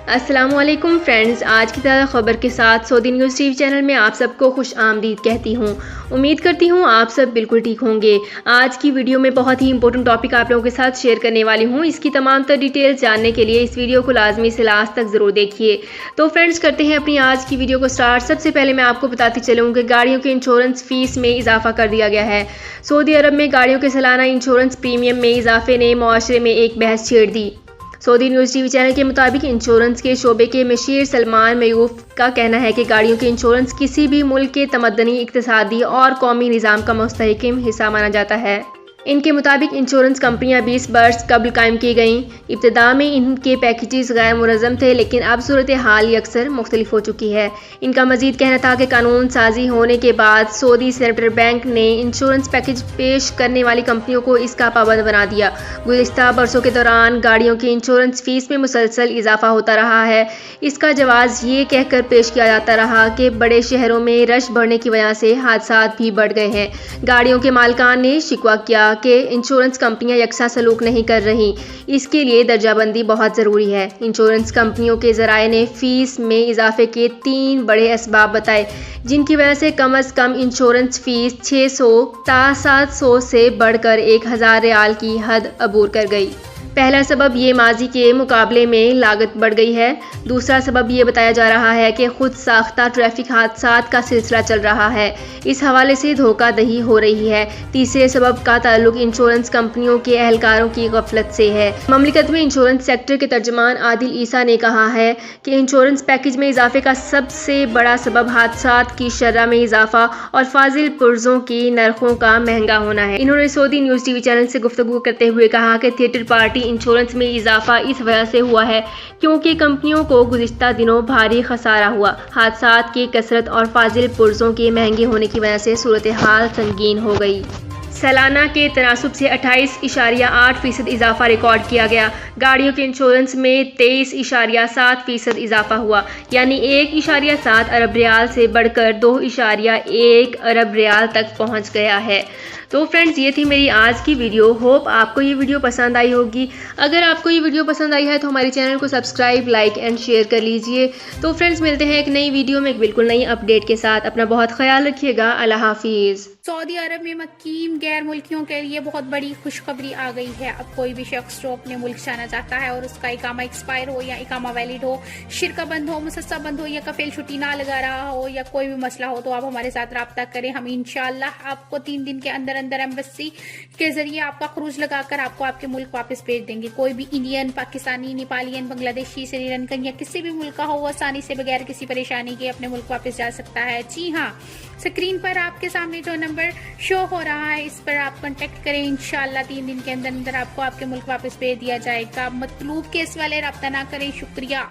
السلام علیکم فرینڈز، آج کی تازہ خبر کے ساتھ سعودی نیوز ٹی وی چینل میں آپ سب کو خوش آمدید کہتی ہوں۔ امید کرتی ہوں آپ سب بالکل ٹھیک ہوں گے۔ آج کی ویڈیو میں بہت ہی امپورٹنٹ ٹاپک آپ لوگوں کے ساتھ شیئر کرنے والی ہوں۔ اس کی تمام تر ڈیٹیلز جاننے کے لیے اس ویڈیو کو لازمی سے لاسٹ تک ضرور دیکھیے۔ تو فرینڈز کرتے ہیں اپنی آج کی ویڈیو کو سٹارٹ۔ سب سے پہلے میں آپ کو بتاتی چلوں کہ گاڑیوں کے انشورنس فیس میں اضافہ کر دیا گیا ہے۔ سعودی عرب میں گاڑیوں کے سالانہ انشورنس پریمیم میں اضافے نے معاشرے میں ایک بحث چھیڑ دی۔ سعودی نیوز ٹی وی چینل کے مطابق انشورنس کے شعبے کے مشیر سلمان میوف کا کہنا ہے کہ گاڑیوں کے انشورنس کسی بھی ملک کے تمدنی، اقتصادی اور قومی نظام کا مستحکم حصہ مانا جاتا ہے۔ ان کے مطابق انشورنس کمپنیاں 20 برس قبل قائم کی گئیں۔ ابتدا میں ان کے پیکیجز غیر منظم تھے، لیکن اب صورتحال اکثر مختلف ہو چکی ہے۔ ان کا مزید کہنا تھا کہ قانون سازی ہونے کے بعد سعودی سینٹرل بینک نے انشورنس پیکیج پیش کرنے والی کمپنیوں کو اس کا پابند بنا دیا۔ گزشتہ برسوں کے دوران گاڑیوں کی انشورنس فیس میں مسلسل اضافہ ہوتا رہا ہے۔ اس کا جواز یہ کہہ کر پیش کیا جاتا رہا کہ بڑے شہروں میں رش بڑھنے کی وجہ سے حادثات بھی بڑھ گئے ہیں۔ گاڑیوں کے مالکان نے شکوہ کیا کہ انشورنس کمپنیاں یکساں سلوک نہیں کر رہیں۔ اس کے لیے درجہ بندی بہت ضروری ہے۔ انشورنس کمپنیوں کے ذرائع نے فیس میں اضافے کے 3 بڑے اسباب بتائے، جن کی وجہ سے کم از کم انشورنس فیس 600 تا 700 سے بڑھ کر 1000 ریال کی حد عبور کر گئی۔ پہلا سبب یہ ماضی کے مقابلے میں لاگت بڑھ گئی ہے۔ دوسرا سبب یہ بتایا جا رہا ہے کہ خود ساختہ ٹریفک حادثات کا سلسلہ چل رہا ہے، اس حوالے سے دھوکہ دہی ہو رہی ہے۔ تیسرے سبب کا تعلق انشورنس کمپنیوں کے اہلکاروں کی غفلت سے ہے۔ مملکت میں انشورنس سیکٹر کے ترجمان عادل عیسیٰ نے کہا ہے کہ انشورنس پیکیج میں اضافے کا سب سے بڑا سبب حادثات کی شرح میں اضافہ اور فاضل پرزوں کی نرخوں کا مہنگا ہونا ہے۔ انہوں نے سعودی نیوز ٹی وی چینل سے گفتگو کرتے ہوئے کہا کہ تھیٹر پارٹی انشورنس میں اضافہ اس وجہ سے ہوا ہے کیونکہ کمپنیوں کو گزشتہ دنوں بھاری خسارہ ہوا۔ حادثات کی کثرت اور فاضل پرزوں کے مہنگے ہونے کی وجہ سے صورتحال سنگین ہو گئی۔ سالانہ کے تناسب سے 28.8% اضافہ ریکارڈ کیا گیا۔ گاڑیوں کے انشورنس میں 23.7% اضافہ ہوا، یعنی 1.7 ارب ریال سے بڑھ کر 2.1 ارب ریال تک پہنچ گیا ہے۔ تو فرینڈز یہ تھی میری آج کی ویڈیو۔ ہوپ آپ کو یہ ویڈیو پسند آئی ہوگی۔ اگر آپ کو یہ ویڈیو پسند آئی ہے تو ہمارے چینل کو سبسکرائب، لائک اینڈ شیئر کر لیجئے۔ تو فرینڈز ملتے ہیں ایک نئی ویڈیو میں ایک بالکل نئی اپڈیٹ کے ساتھ۔ اپنا بہت خیال رکھیے گا۔ اللہ حافظ۔ سعودی عرب میں مقیم غیر ملکیوں کے لیے بہت بڑی خوشخبری آ گئی ہے۔ اب کوئی بھی شخص جو اپنے ملک جانا چاہتا ہے اور اس کا اقامہ ایکسپائر ہو یا اقامہ ویلڈ ہو، شرکہ بند ہو، مسسہ بند ہو یا کفیل چھٹی نہ لگا رہا ہو یا کوئی بھی مسئلہ ہو، تو آپ ہمارے ساتھ رابطہ کریں۔ ہم انشاءاللہ آپ کو 3 دن کے اندر اندر ایمبیسی کے ذریعے آپ کا خروج لگا کر آپ کو آپ کے ملک واپس بھیج دیں گے۔ کوئی بھی انڈین، پاکستانی، نیپالین، بنگلہ دیشی، سری لنکن یا کسی بھی ملک کا ہو، وہ آسانی سے بغیر کسی پریشانی کے اپنے ملک واپس جا سکتا ہے۔ جی ہاں، اسکرین پر آپ کے سامنے جو نمبر شو ہو رہا ہے، اس پر آپ کانٹیکٹ کریں۔ انشاءاللہ 3 دن کے اندر اندر آپ کو آپ کے ملک واپس بھیج دیا جائے گا۔ مطلوب کیس والے رابطہ نہ کریں۔ شکریہ۔